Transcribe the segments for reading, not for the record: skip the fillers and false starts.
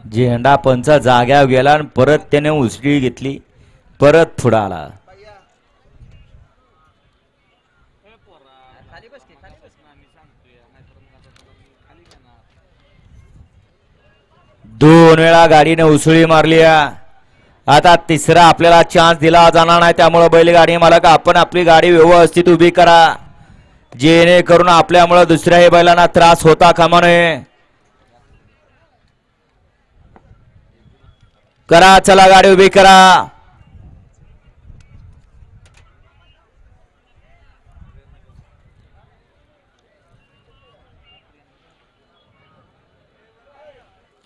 झेंडा पंच जाग्यावर गेला आणि परत त्याने उसळी घेतली, परत पुढे आला. दोन वेळा गाडीने उसळी मारली. आता तिसरा आपल्याला चान्स दिला जाणार नाही, त्यामुळे बैलगाडी मालक आपण आपली गाडी व्यवस्थित उभी करा, जेणेकरून आपल्यामुळे दुसऱ्याही बैलांना त्रास होता कामा नये. करा, चला गाडी उभी करा.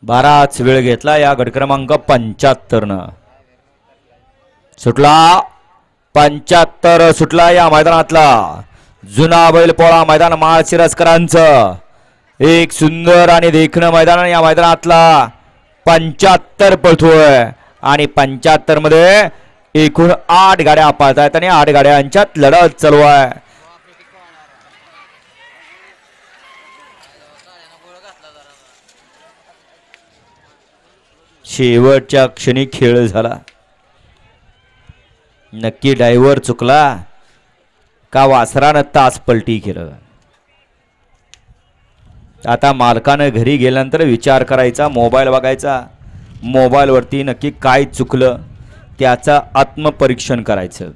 बराच वेळ घेतला या गट क्रमांक 75 न. सुटला 75 सुटला या मैदानातला जुना बैलपोळा मैदान माळशिरसकरांचं. एक सुंदर आणि देखणं मैदान या मैदानातला 75 पळतोय आणि 75 मध्ये एकूण 8 गाड्या पाळतायत आणि 8 गाड्यांच्यात लढत चालू आहे. शेवटच्या क्षणी खेळ झाला. नक्की ड्रायव्हर चुकला का वासरानं तास पलटी केलं. आता मालकानं घरी गेल्यानंतर विचार करायचा, मोबाईल बघायचा, मोबाईल वरती नक्की काय चुकलं त्याचं आत्मपरीक्षण करायचं.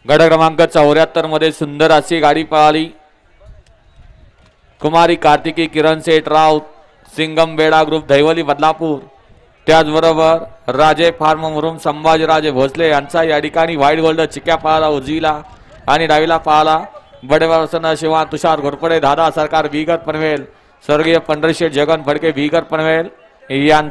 गट क्रमांक 74 मध्ये सुंदर अशी गाडी पळाली. कुमारी कार्तिकी किरण सेठ राऊत सिंगम बेडा ग्रुप दैवली बदलापूर, त्याचबरोबर राजे फार्म मुरुम संभाजीराजे भोसले यांचा या ठिकाणी व्हाईट गोल्ड चिक्या पाळाला उजवीला आणि डावीला पाळाला. बडेवासन शिवा तुषार घोरपडे दादा सरकार विगत पनवेल, स्वर्गीय पंढरीशेठ जगन फडके विगत पनवेल यांचा